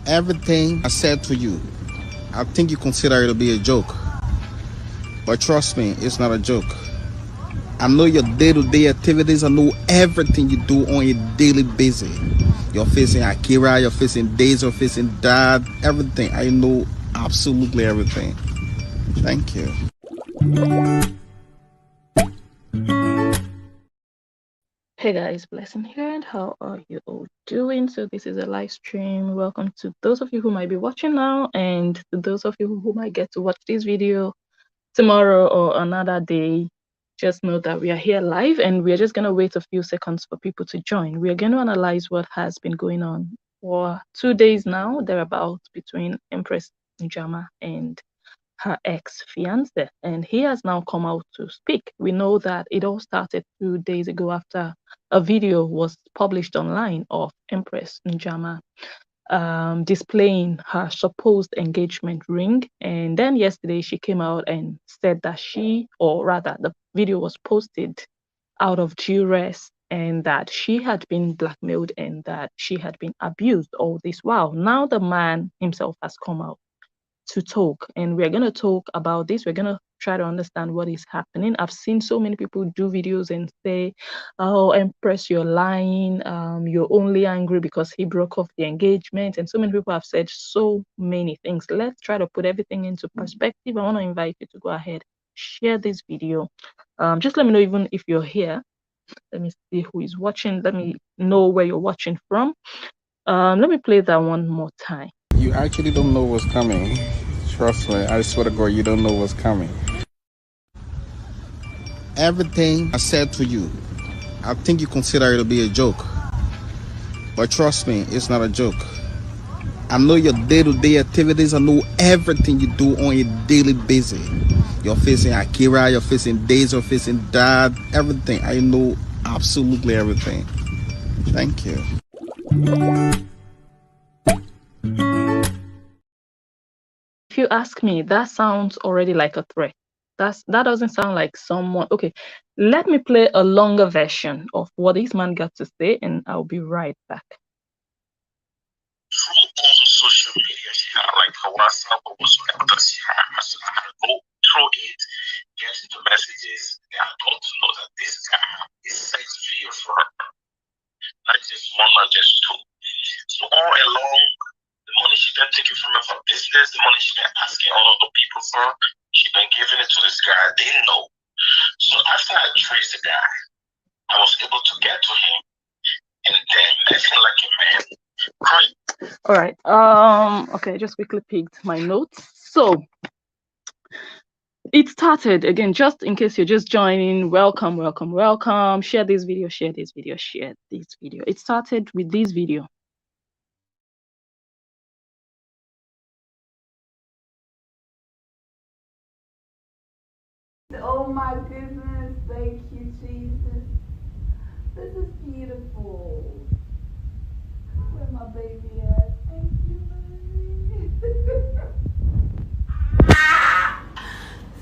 Everything I said to you, I think you consider it to be a joke. But trust me, it's not a joke. I know your day-to-day activities. I know everything you do on a daily basis. You're facing Akira, you're facing Days, you're facing Dad, everything. I know absolutely everything. Thank you. Hey guys, Blessing here, and how are you all doing? So this is a live stream. Welcome to those of you who might be watching now, and to those of you who might get to watch this video tomorrow or another day. Just know that we are here live, and we are just gonna wait a few seconds for people to join. We are going to analyze what has been going on for 2 days now, thereabouts, between Empress Njama and her ex-fiancé, and he has now come out to speak. We know that it all started 2 days ago after a video was published online of Empress Njama displaying her supposed engagement ring. And then yesterday she came out and said that she, or rather the video was posted out of duress, and that she had been blackmailed and that she had been abused all this while. Now the man himself has come out to talk, and we're going to talk about this. We're going to try to understand what is happening. I've seen so many people do videos and say, oh, Empress, you're lying, you're only angry because he broke off the engagement, and so many people have said so many things. Let's try to put everything into perspective. I want to invite you to go ahead, share this video. Just let me know even if you're here. Let me see who is watching. Let me know where you're watching from. Let me play that one more time. You actually don't know what's coming. Trust me, I swear to God, you don't know what's coming. Everything I said to you, I think you consider it to be a joke. But trust me, it's not a joke. I know your day-to-day activities. I know everything you do on a daily basis. You're facing Akira, you're facing Days, you're facing Dad, everything. I know absolutely everything. Thank you. If you ask me, that sounds already like a threat. That doesn't sound like someone. Okay, let me play a longer version of what this man got to say, and I'll be right back. Through all social media, like her WhatsApp or whatsoever that she has, go through it, get into messages, and I got to know that this guy is sex video for her. Not just one, not just two. So all along, the money she been taking from her for business, the money she been asking all of the people for, she been giving it to this guy. I didn't know. So after I traced the guy, I was able to get to him and then met him like a man. Right. All right. Okay, just quickly picked my notes. So it started again, just in case you're just joining. Welcome, welcome, welcome. Share this video, share this video, share this video. It started with this video. Oh my goodness, thank you, Jesus. This is beautiful. Where my baby at? Thank you, baby.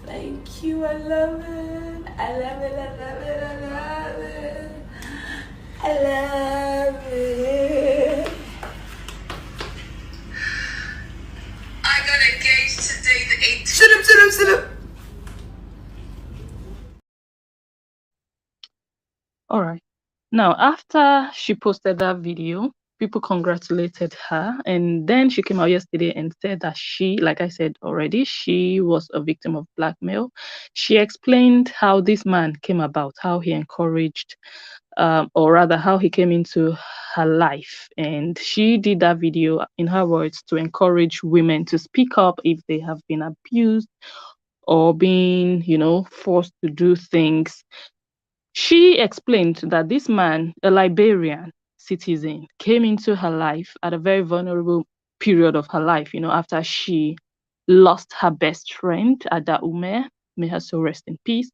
Thank you, I love it. I love it, I love it, I love it. I love it. I got engaged today, the 18th. Sit up. All right. Now, after she posted that video, people congratulated her, and then she came out yesterday and said that she, like I said already, she was a victim of blackmail. She explained how this man came about, how he encouraged, or rather how he came into her life. And she did that video, in her words, to encourage women to speak up if they have been abused or being, forced to do things. She explained that this man, a Liberian citizen, came into her life at a very vulnerable period of her life, after she lost her best friend, Ada Ume, may her soul rest in peace,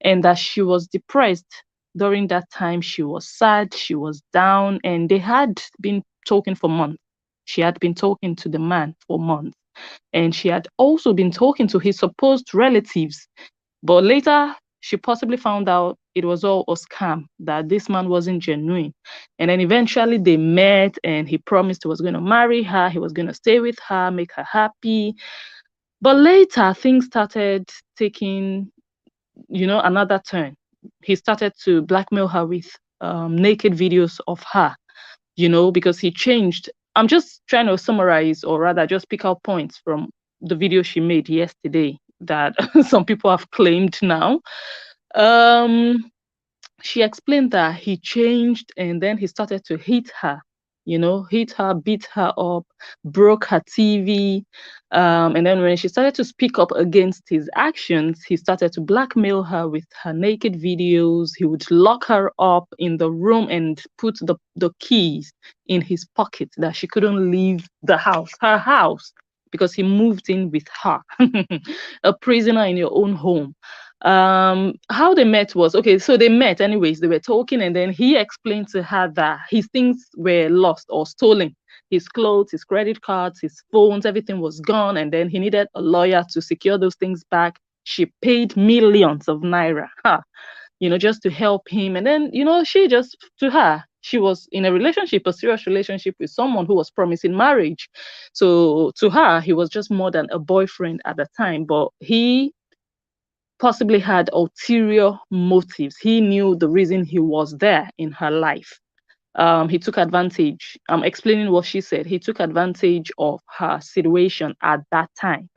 and that she was depressed. During that time, she was sad, she was down, and they had been talking for months. She had been talking to the man for months, and she had also been talking to his supposed relatives. But later, she possibly found out it was all a scam, that this man wasn't genuine. And then eventually they met and he promised he was going to marry her, he was going to stay with her, make her happy. But later things started taking, another turn. He started to blackmail her with naked videos of her, because he changed. I'm just trying to summarize, or rather just pick out points from the video she made yesterday that some people have claimed now. Um, she explained that he changed and then he started to hit her, hit her, beat her up, broke her TV. And then when she started to speak up against his actions, he started to blackmail her with her naked videos. He would lock her up in the room and put the keys in his pocket that she couldn't leave her house, because he moved in with her, a prisoner in your own home. How they met was, okay, so they met anyways, they were talking, and then he explained to her that his things were lost or stolen. His clothes, his credit cards, his phones, everything was gone, and then he needed a lawyer to secure those things back. She paid millions of naira, just to help him. And then, she was in a relationship, a serious relationship with someone who was promising marriage. So to her, he was just more than a boyfriend at the time, but he possibly had ulterior motives. He knew the reason he was there in her life. He took advantage. I'm explaining what she said. He took advantage of her situation at that time.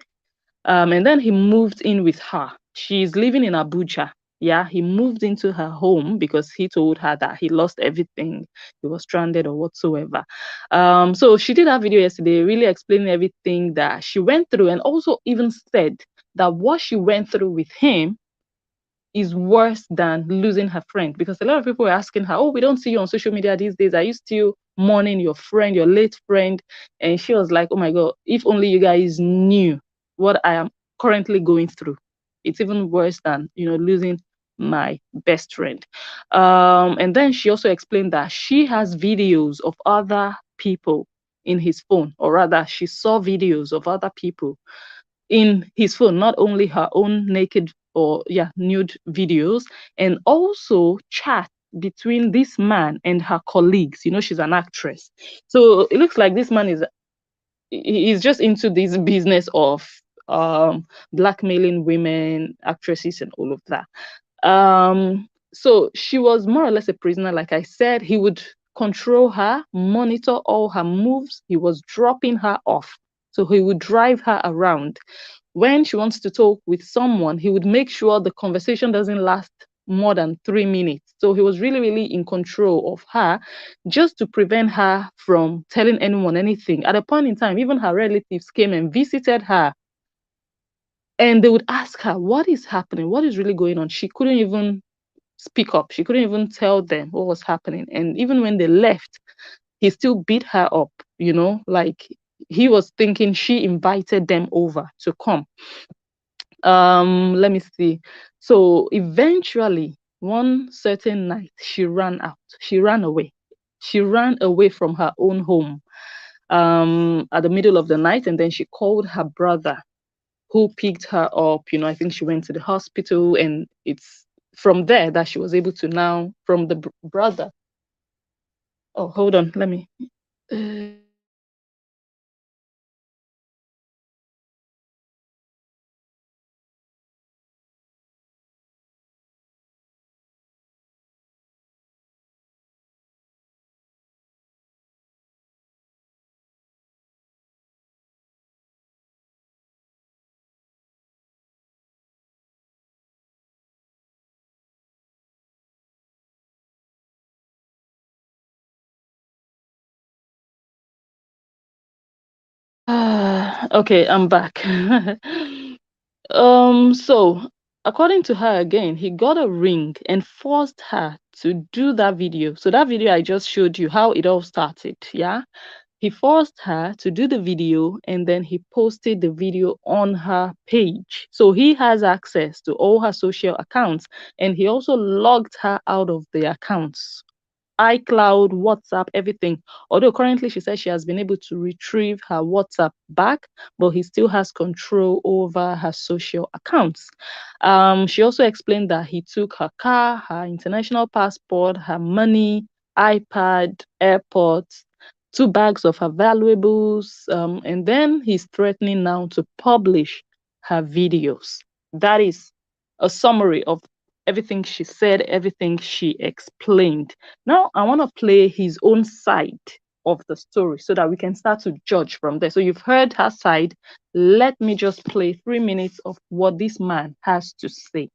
And then he moved in with her. She's living in Abuja. Yeah, he moved into her home because he told her that he lost everything. He was stranded or whatsoever. So she did that video yesterday, really explaining everything that she went through, and also even said that what she went through with him is worse than losing her friend, because a lot of people were asking her, oh, we don't see you on social media these days, are you still mourning your friend, your late friend? And she was like, oh my god, if only you guys knew what I am currently going through. It's even worse than losing my best friend. And then she also explained that she has videos of other people in his phone, or rather she saw videos of other people in his phone, not only her own naked or nude videos, and also chat between this man and her colleagues. She's an actress, so it looks like this man is just into this business of blackmailing women, actresses, and all of that. So she was more or less a prisoner. Like I said, he would control her, monitor all her moves. He was dropping her off, so he would drive her around. When she wants to talk with someone, he would make sure the conversation doesn't last more than 3 minutes. So he was really, really in control of her, just to prevent her from telling anyone anything. At a point in time, even her relatives came and visited her, and they would ask her, what is happening? What is really going on? She couldn't even speak up. She couldn't even tell them what was happening. And even when they left, he still beat her up, like he was thinking she invited them over to come. Let me see. So eventually, one certain night, she ran out. She ran away. She ran away from her own home at the middle of the night, and then she called her brother, who picked her up. I think she went to the hospital, and it's from there that she was able to now, from the brother. Oh, hold on, let me. Okay, I'm back. So according to her again, he got a ring and forced her to do that video. So that video I just showed you how it all started, yeah? He forced her to do the video, and then he posted the video on her page. So he has access to all her social accounts, and he also logged her out of the accounts. iCloud, WhatsApp, everything. Although currently she says she has been able to retrieve her WhatsApp back, but he still has control over her social accounts. She also explained that he took her car, her international passport, her money, iPad, AirPods, 2 bags of her valuables, and then he's threatening now to publish her videos. That is a summary of everything she said, everything she explained. Now, I want to play his own side of the story so that we can start to judge from there. So, you've heard her side. Let me just play 3 minutes of what this man has to say.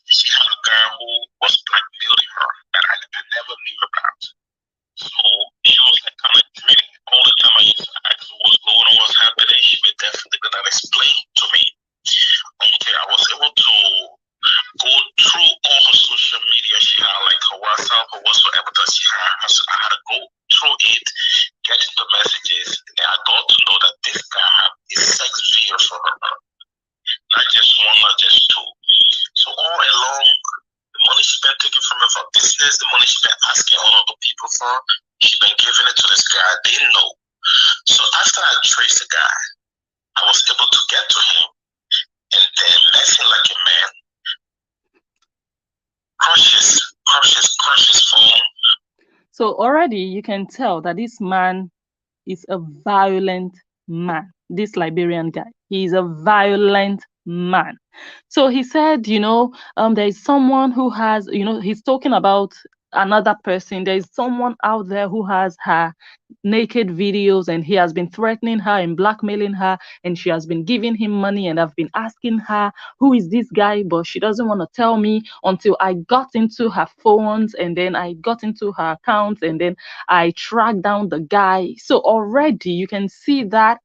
She had a guy who was blackmailing her that I never knew about. So she was like kind of draining. All the time I used to ask her what's going on, what's happening, she would definitely gonna explain to me until I was able to go through all her social media she had, like her WhatsApp or whatsoever that she had. I had to go through it, get into messages, and then I got to know that this guy had a sex video for her. Not just one, not just two. So all along, the money she been taking from me for business, the money she been asking all of the people for, she been giving it to this guy. I didn't know. So after I traced the guy, I was able to get to him and then met him like a man. Crush his phone. So already you can tell that this man is a violent man. This Liberian guy, he is a violent man. So he said, there is someone who has, he's talking about another person. There is someone out there who has her naked videos, and he has been threatening her and blackmailing her, and she has been giving him money, and I've been asking her, who is this guy? But she doesn't want to tell me until I got into her phones, and then I got into her accounts, and then I tracked down the guy. So already you can see that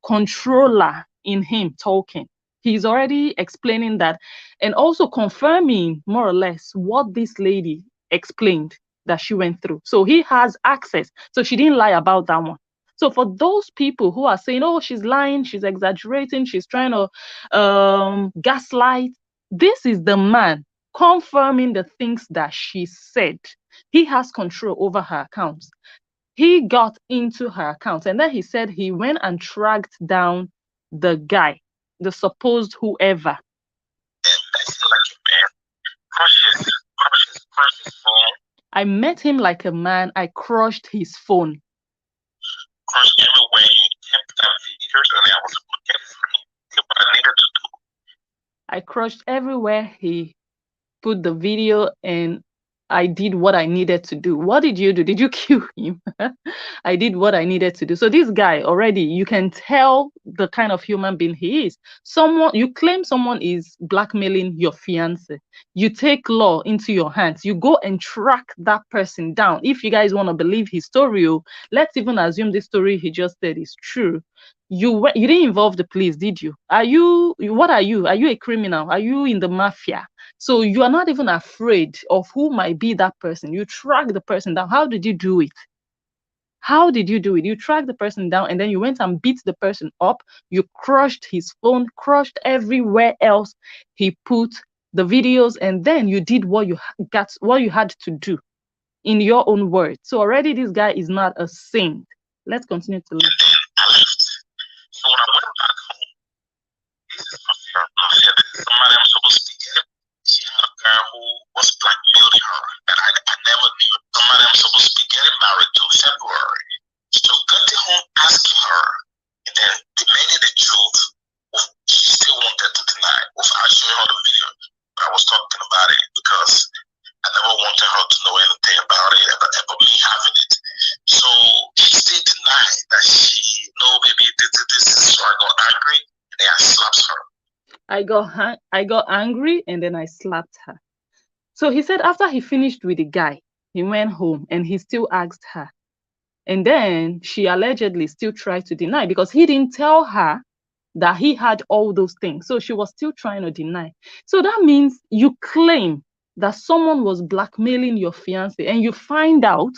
controller in him talking. He's already explaining that and also confirming more or less what this lady explained that she went through. So he has access. So she didn't lie about that one. So for those people who are saying, oh, she's lying, she's exaggerating, she's trying to gaslight, this is the man confirming the things that she said. He has control over her accounts. He got into her account, and then he said he went and tracked down the guy, the supposed whoever. I met him like a man. I crushed his phone. Crushed everywhere. Kept that videos, and I was looking for what I needed to do. I crushed everywhere he put the video, and I did what I needed to do. What did you do? Did you kill him? I did what I needed to do. So this guy already, you can tell the kind of human being he is. You claim someone is blackmailing your fiance. You take law into your hands. You go and track that person down. If you guys want to believe his story, let's even assume this story he just said is true. You didn't involve the police, did you? What are you? Are you a criminal? Are you in the mafia? So you are not even afraid of who might be that person. You track the person down. How did you do it? How did you do it? You tracked the person down, and then you went and beat the person up. You crushed his phone, crushed everywhere else he put the videos, and then you did what you had to do in your own words. So already this guy is not a saint. Let's continue to listen. So when I went back home, this is somebody I'm supposed to get. She had a guy who was blackmailing her, and I never knew. Somebody I'm supposed to be getting married to February. So got to home asking her, and then demanding the truth. She still wanted to deny. I showed her the video, but I was talking about it because I never wanted her to know anything about it, about me having it. So she still denied that she maybe this is. So I got angry, and then I slapped her. I got angry, and then I slapped her. So he said after he finished with the guy, he went home and he still asked her. And then she allegedly still tried to deny because he didn't tell her that he had all those things. So she was still trying to deny. So that means you claim that someone was blackmailing your fiance, and you find out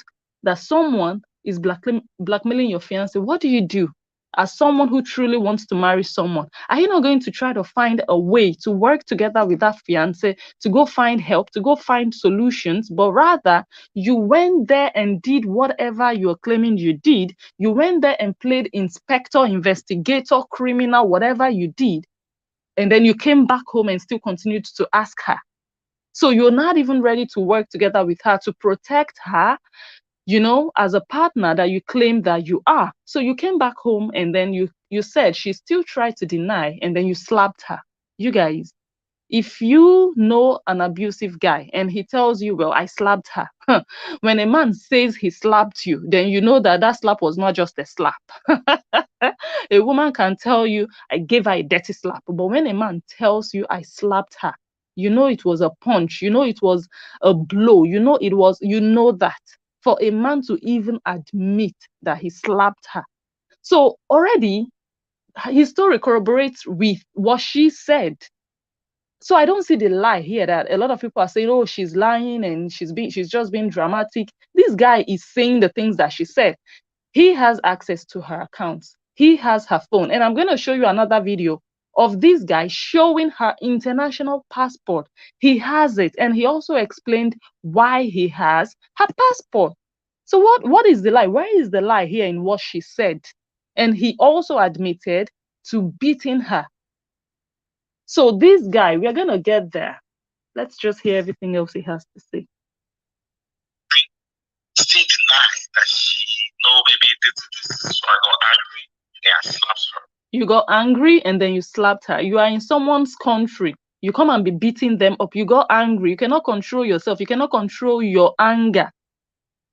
that someone is blackmailing your fiance. What do you do? as someone who truly wants to marry someone, are you not going to try to find a way to work together with that fiance, to go find help, to go find solutions? But rather, you went there and did whatever you're claiming you did. You went there and played inspector, investigator, criminal, whatever you did. And then you came back home and still continued to ask her. So you're not even ready to work together with her to protect her, you know, as a partner that you claim that you are. So you came back home and then you said she still tried to deny, and then you slapped her. You guys, if you know an abusive guy and he tells you, well, I slapped her, when a man says he slapped you, then you know that that slap was not just a slap. A woman can tell you, I gave her a dirty slap. But when a man tells you, I slapped her, you know it was a punch, you know it was a blow, you know it was, you know that. For a man to even admit that he slapped her. So already his story corroborates with what she said. So I don't see the lie here that a lot of people are saying, oh, she's lying and she's just being dramatic. This guy is saying the things that she said. He has access to her accounts. He has her phone. And I'm going to show you another video of this guy showing her international passport. He has it. And he also explained why he has her passport. So what is the lie? Where is the lie here in what she said? And he also admitted to beating her. So this guy, we are going to get there. Let's just hear everything else he has to say. Still deny that she, no, maybe this, so I got angry and I slapped her. You got angry and then you slapped her. You are in someone's country. You come and be beating them up. You got angry. You cannot control yourself. You cannot control your anger.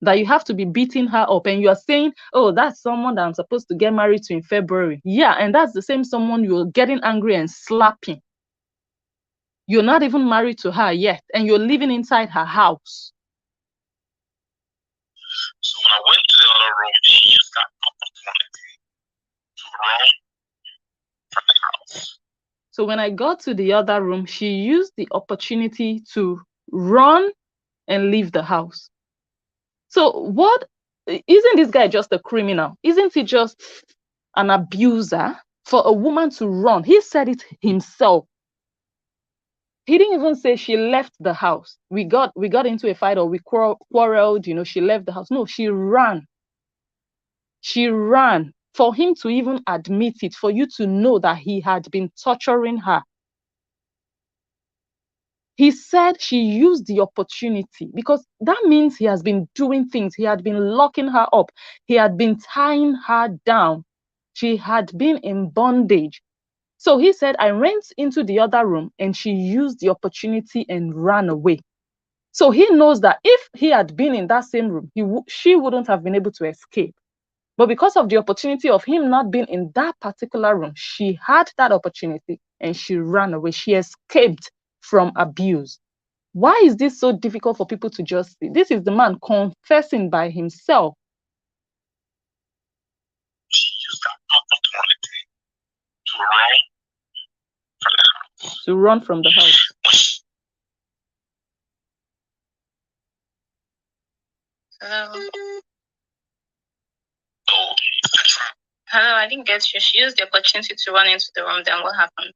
That you have to be beating her up. And you are saying, oh, that's someone that I'm supposed to get married to in February. Yeah, and that's the same someone you're getting angry and slapping. You're not even married to her yet. And you're living inside her house. So when I went to the other room, she used that opportunity to run from the house. So when I got to the other room, she used the opportunity to run and leave the house. So what, isn't this guy just a criminal? Isn't he just an abuser for a woman to run? He said it himself. He didn't even say she left the house. We got into a fight or we quarreled, you know, she left the house. No, she ran. She ran. For him to even admit it, for you to know that he had been torturing her. He said she used the opportunity because that means he has been doing things. He had been locking her up. He had been tying her down. She had been in bondage. So he said, I went into the other room and she used the opportunity and ran away. So he knows that if he had been in that same room, she wouldn't have been able to escape. But because of the opportunity of him not being in that particular room, she had that opportunity and she ran away. She escaped from abuse. Why is this so difficult for people to just see? This is the man confessing by himself. She used that opportunity to run from the house. To run from the house. Hello, I didn't get you. She used the opportunity to run into the room. Then what happened?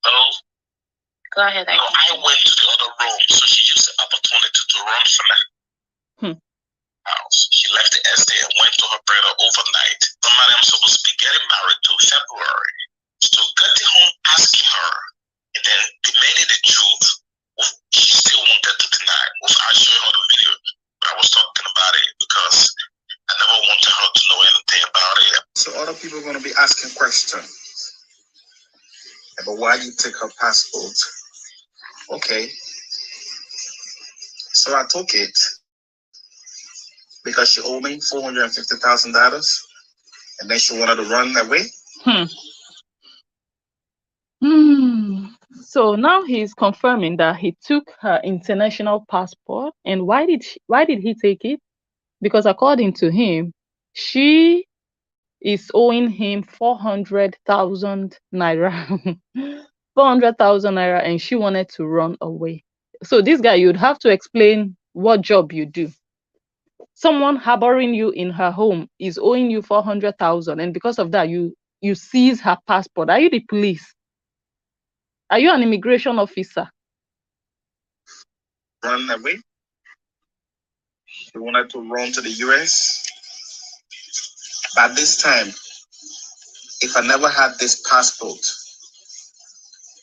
Hello? Go ahead. I went to the other room, so she used the opportunity to run from the house. She left the estate and went to her brother overnight. Somebody I'm supposed to be getting married to February. So got the home asking her, and then demanding the truth. She still wanted to deny. I showed her the video, but I was talking about it because I never wanted her to know anything about it. So other people are going to be asking questions about why you take her passport. Okay. So I took it because she owed me $450,000 and then she wanted to run away. So now he's confirming that he took her international passport. And why did he take it? Because according to him, she is owing him 400,000 naira. 400,000 naira, and she wanted to run away. So this guy, you'd have to explain what job you do. Someone harboring you in her home is owing you 400,000, and because of that, you seize her passport. Are you the police? Are you an immigration officer? Run away. She wanted to run to the US. By this time, if I never had this passport,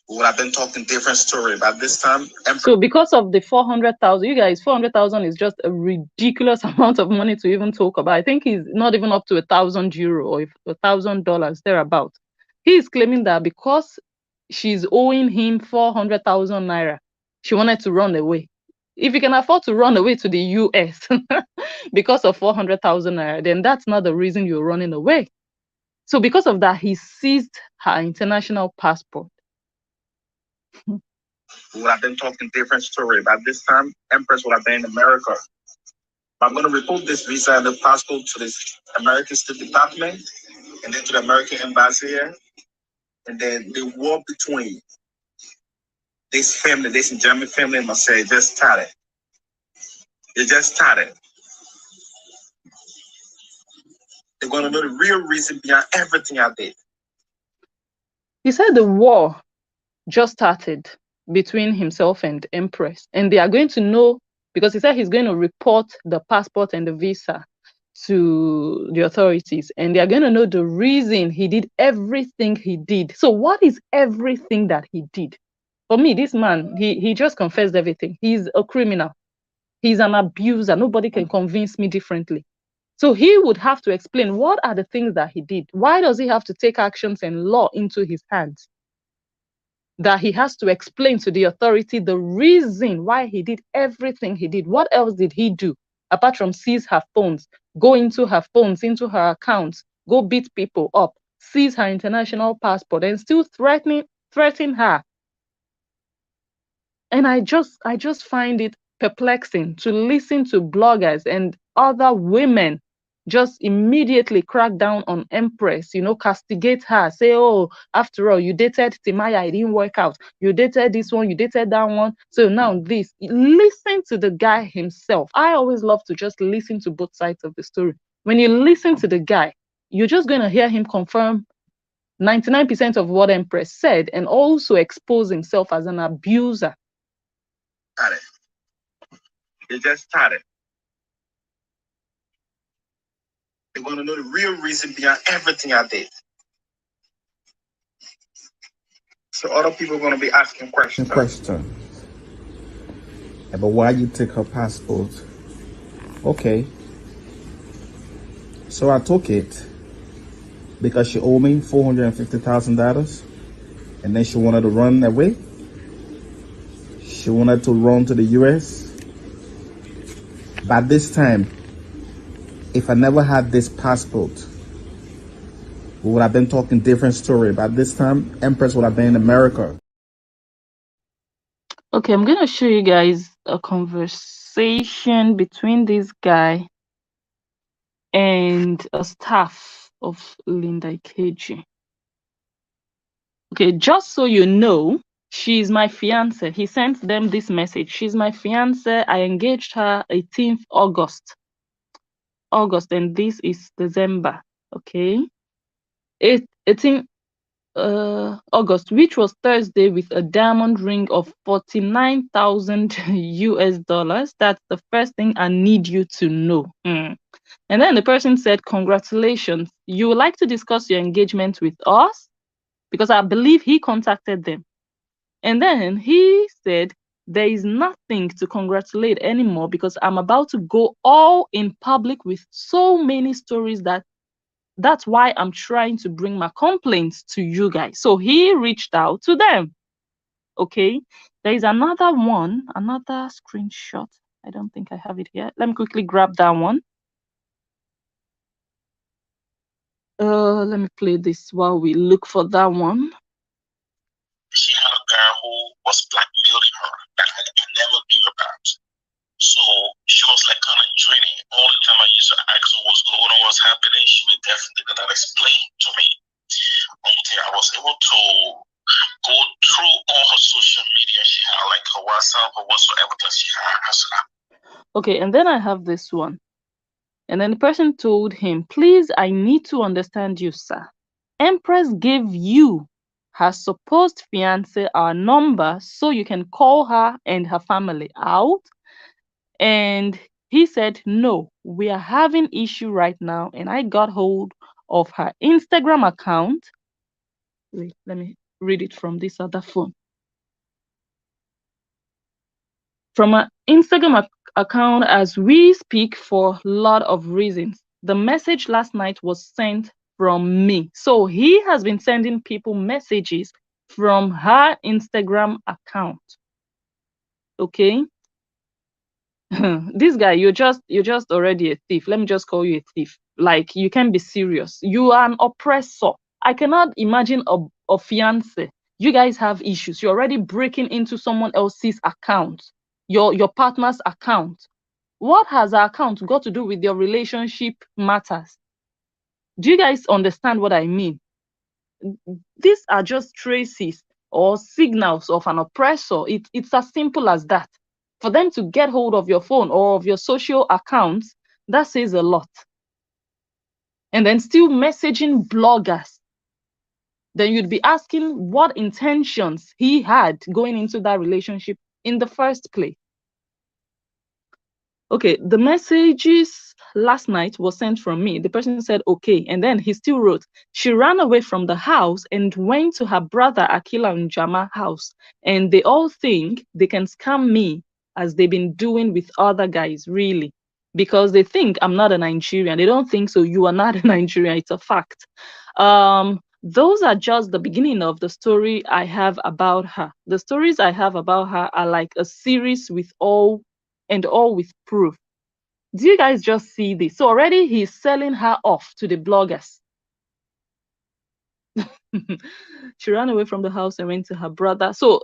we would have been talking different story. By this time, so because of the 400,000, you guys, 400,000 is just a ridiculous amount of money to even talk about. I think he's not even up to €1,000 or $1,000 thereabout. He is claiming that because she's owing him 400,000 naira, she wanted to run away. If you can afford to run away to the US because of 400,000 naira, then that's not the reason you're running away. So because of that, he seized her international passport. We would have been talking different story. By this time, Empress would have been in America. I'm going to report this visa and the passport to this American State Department and then to the American Embassy here. And then the war between this family, this German family in Marseille, just started. It just started. They're going to know the real reason behind everything I did. He said the war just started between himself and Empress, and they are going to know, because he said he's going to report the passport and the visa to the authorities, and they are going to know the reason he did everything he did. So what is everything that he did? For me, this man, he just confessed everything. He's a criminal. He's an abuser. Nobody can convince me differently. So he would have to explain what are the things that he did. Why does he have to take actions and law into his hands? That he has to explain to the authority the reason why he did everything he did. What else did he do apart from seize her phones, go into her phones, into her accounts, go beat people up, seize her international passport, and still threaten her? And I just find it perplexing to listen to bloggers and other women just immediately crack down on Empress, castigate her, say, oh, after all, you dated Timaya, it didn't work out. You dated this one, you dated that one. So now this. Listen to the guy himself. I always love to just listen to both sides of the story. When you listen to the guy, you're just going to hear him confirm 99% of what Empress said and also expose himself as an abuser. It just started. They're going to know the real reason behind everything I did. So other people are going to be asking questions. About why you took her passport. Okay. So I took it because she owed me $450,000, and then she wanted to run away. She wanted to run to the US. By this time, if I never had this passport, we would have been talking different story. By this time, Empress would have been in America. Okay, I'm going to show you guys a conversation between this guy and a staff of Linda Ikeji. Okay, just so you know, she's my fiance. He sent them this message. She's my fiance. I engaged her 18th August, and this is December. Okay, 18th August, which was Thursday, with a diamond ring of 49,000 US dollars. That's the first thing I need you to know. And then the person said, congratulations. You would like to discuss your engagement with us? Because I believe he contacted them. And then he said, there is nothing to congratulate anymore because I'm about to go all in public with so many stories that's why I'm trying to bring my complaints to you guys. So he reached out to them. Okay. There is another one, another screenshot. I don't think I have it here. Let me quickly grab that one. Let me play this while we look for that one. She had a girl who was blackmailing her that I never knew about. So she was like kind of draining. All the time I used to ask her what's going on, what's happening, she would definitely not explain to me until I was able to go through all her social media. She had like her WhatsApp or whatsoever that she had. Okay, and then I have this one. And then the person told him, please, I need to understand you, sir. Empress gave you, her supposed fiancé, our number so you can call her and her family out. And he said, no, we are having issue right now. And I got hold of her Instagram account. Wait, let me read it from this other phone. From her Instagram account as we speak for a lot of reasons. The message last night was sent from me. So he has been sending people messages from her Instagram account. Okay. This guy, you're just already a thief. Let me just call you a thief. Like, you can be serious. You are an oppressor. I cannot imagine a fiance. You guys have issues. You're already breaking into someone else's account, your partner's account. What has our account got to do with your relationship matters? Do you guys understand what I mean? These are just traces or signals of an oppressor. It's as simple as that. For them to get hold of your phone or of your social accounts, that says a lot. And then still messaging bloggers. Then you'd be asking what intentions he had going into that relationship in the first place. Okay, the messages last night was sent from me. The person said, okay. And then he still wrote, she ran away from the house and went to her brother Akila Njama's house. And they all think they can scam me as they've been doing with other guys, really. Because they think I'm not a Nigerian. They don't think so. You are not a Nigerian. It's a fact. Those are just the beginning of the story I have about her. The stories I have about her are like a series with all with proof. Do you guys just see this? So already he's selling her off to the bloggers. She ran away from the house and went to her brother. So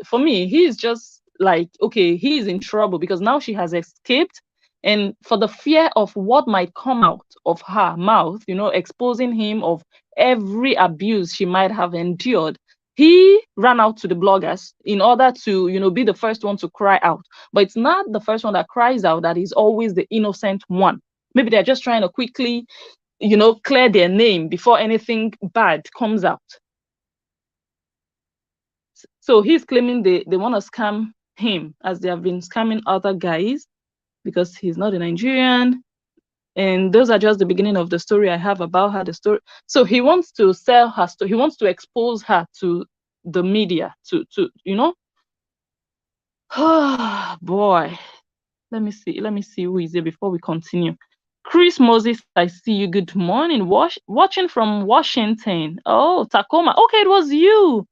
for me, he's just like, okay, he is in trouble because now she has escaped. And for the fear of what might come out of her mouth, exposing him of every abuse she might have endured, he ran out to the bloggers in order to, be the first one to cry out. But it's not the first one that cries out that is always the innocent one. Maybe they're just trying to quickly, clear their name before anything bad comes out. So he's claiming they want to scam him as they have been scamming other guys because he's not a Nigerian. And those are just the beginning of the story I have about her. The story. So he wants to sell her story. He wants to expose her to the media. Oh boy. Let me see who is here before we continue. Chris Moses, I see you. Good morning. Watching from Washington. Oh, Tacoma. Okay, it was you.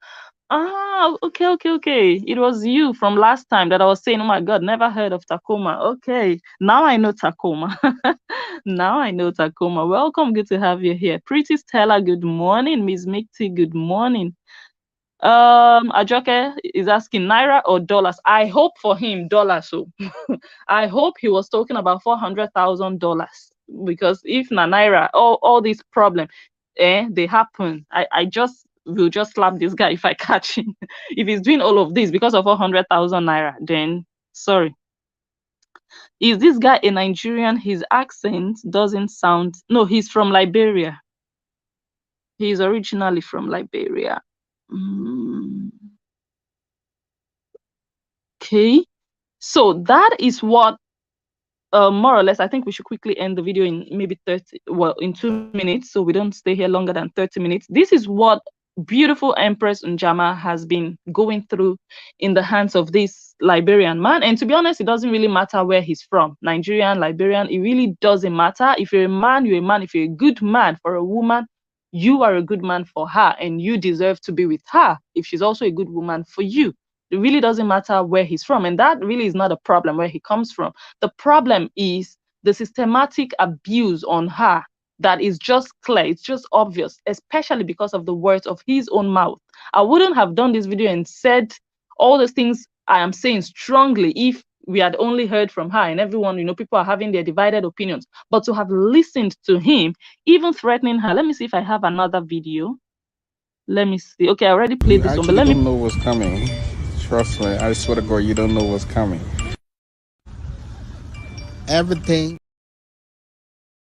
Ah, okay. It was you from last time that I was saying, oh my God, never heard of Tacoma. Okay, now I know Tacoma. Now I know Tacoma. Welcome, good to have you here. Pretty Stella, good morning. Miss Mikti, good morning. Ajoke is asking Naira or dollars. I hope for him dollars. So I hope he was talking about $400,000 because if na Naira, all these problems, they happen. I will just slap this guy if I catch him. If he's doing all of this because of 400,000 Naira, then sorry. Is this guy a Nigerian? His accent doesn't sound. No, he's from Liberia. He's originally from Liberia. Okay, so that is what more or less, I think we should quickly end the video in maybe 2 minutes, so we don't stay here longer than 30 minutes. This is what beautiful Empress Njama has been going through in the hands of this Liberian man. And to be honest, it doesn't really matter where he's from, Nigerian, Liberian, it really doesn't matter. If you're a man, you're a man. If you're a good man for a woman, you are a good man for her, and you deserve to be with her if she's also a good woman for you. It really doesn't matter where he's from, and that really is not a problem where he comes from. The problem is the systematic abuse on her that is just clear, it's just obvious, especially because of the words of his own mouth. I wouldn't have done this video and said all the things I am saying strongly if we had only heard from her and everyone, people are having their divided opinions. But to have listened to him, even threatening her. Let me see if I have another video. Let me see. Okay, I already played this one, but let me. You don't know what's coming. Trust me, I swear to God, you don't know what's coming. Everything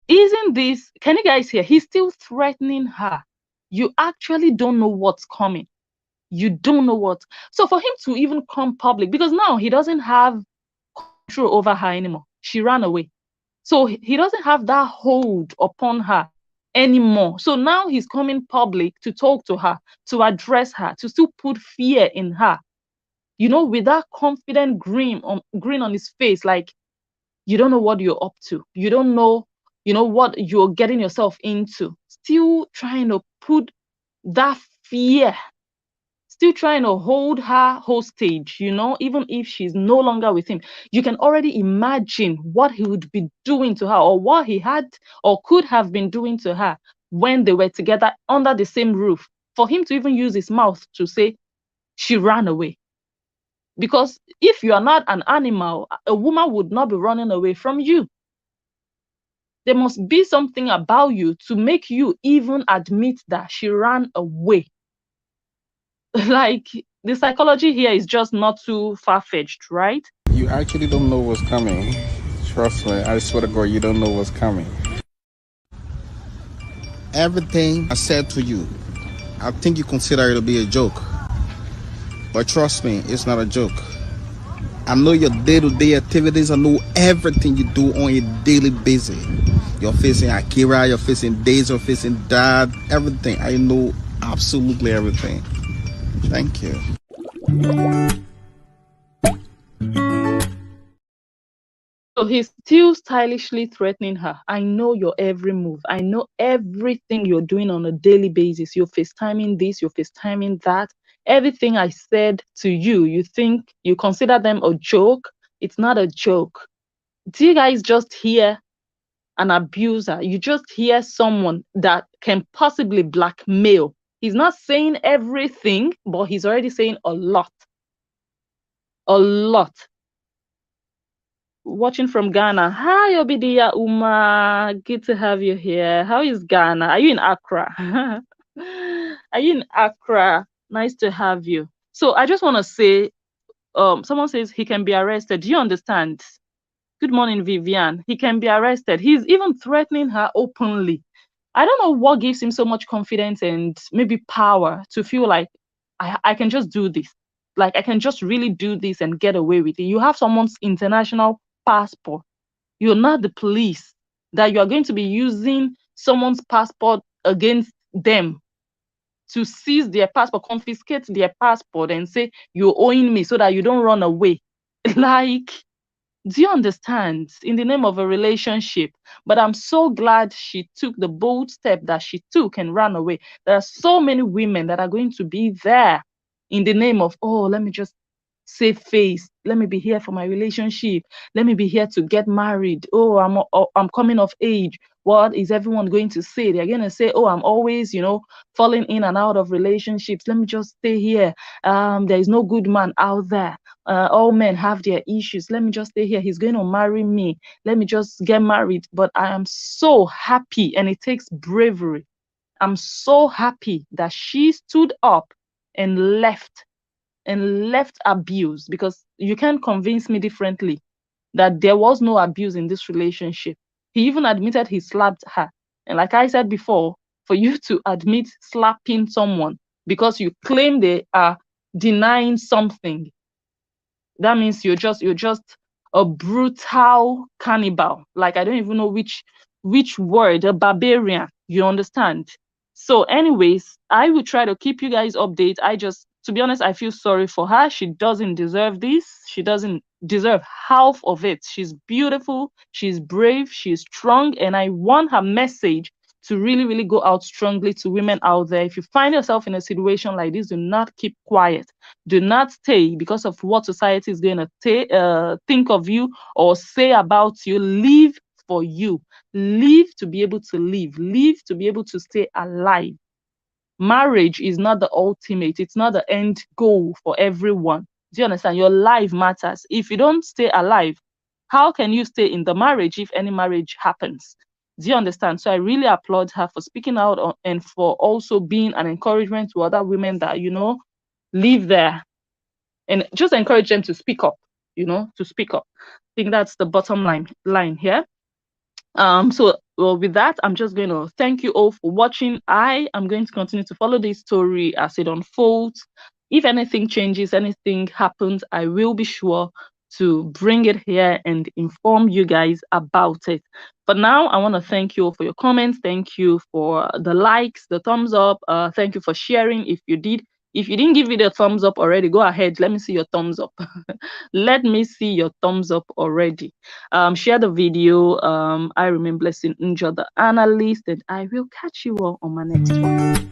Isn't this, can you guys hear? He's still threatening her. You actually don't know what's coming. You don't know what. So for him to even come public, because now he doesn't have control over her anymore. She ran away. So he doesn't have that hold upon her anymore. So now he's coming public to talk to her, to address her, to still put fear in her. You know, with that confident grin on his face, like you don't know what you're up to. You don't know, what you're getting yourself into. Still trying to put that fear, still trying to hold her hostage, even if she's no longer with him. You can already imagine what he would be doing to her, or what he had or could have been doing to her when they were together under the same roof. For him to even use his mouth to say she ran away. Because if you are not an animal, a woman would not be running away from you. There must be something about you to make you even admit that she ran away. Like, the psychology here is just not too far-fetched, right? You actually don't know what's coming. Trust me, I swear to God, you don't know what's coming. Everything I said to you, I think you consider it to be a joke. But trust me, it's not a joke. I know your day-to-day activities. I know everything you do on a daily basis. You're facing Akira, you're facing Days, you're facing Dad, everything. I know absolutely everything. Thank you. So he's still stylishly threatening her. I know your every move. I know everything you're doing on a daily basis. You're FaceTiming this, you're FaceTiming that. Everything I said to you, you consider them a joke. It's not a joke. Do you guys just hear an abuser? You just hear someone that can possibly blackmail. He's not saying everything, but he's already saying a lot. A lot. Watching from Ghana. Hi, Obidia Uma. Good to have you here. How is Ghana? Are you in Accra? Are you in Accra? Nice to have you. So I just want to say, someone says he can be arrested. Do you understand? Good morning, Vivian. He can be arrested. He's even threatening her openly. I don't know what gives him so much confidence and maybe power to feel like I can just do this. Like I can just really do this and get away with it. You have someone's international passport. You're not the police that you are going to be using someone's passport against them to seize their passport, confiscate their passport and say you're owing me so that you don't run away. Like, do you understand? In the name of a relationship. But I'm so glad she took the bold step that she took and ran away. There are so many women that are going to be there in the name of, oh, let me just save face. Let me be here for my relationship. Let me be here to get married. Oh, I'm coming of age. What is everyone going to say? They're going to say, oh, I'm always, falling in and out of relationships. Let me just stay here. There is no good man out there. All men have their issues. Let me just stay here. He's going to marry me. Let me just get married. But I am so happy, and it takes bravery. I'm so happy that she stood up and left abuse, because you can't convince me differently that there was no abuse in this relationship. He even admitted he slapped her. And like I said before, for you to admit slapping someone because you claim they are denying something, that means you're just a brutal cannibal. Like I don't even know which word, a barbarian, you understand? So anyways, I will try to keep you guys updated. To be honest, I feel sorry for her. She doesn't deserve this. She doesn't deserve half of it. She's beautiful, she's brave, she's strong, and I want her message to really, really go out strongly to women out there. If you find yourself in a situation like this, do not keep quiet. Do not stay because of what society is going to think of you or say about you. Live for you. Live to be able to live. Live to be able to stay alive. Marriage is not the ultimate. It's not the end goal for everyone. Do you understand? Your life matters. If you don't stay alive, how can you stay in the marriage if any marriage happens? Do you understand? So I really applaud her for speaking out and for also being an encouragement to other women that, live there, and just encourage them to speak up, to speak up. I think that's the bottom line here. So well, with that, I'm just going to thank you all for watching. I am going to continue to follow this story as it unfolds. If anything changes, anything happens, I will be sure to bring it here and inform you guys about it. For now, I want to thank you all for your comments. Thank you for the likes, the thumbs up. Thank you for sharing if you did. If you didn't give it a thumbs up already, go ahead. Let me see your thumbs up. Let me see your thumbs up already. Share the video. I remain blessing Njoh the Analyst, and I will catch you all on my next one.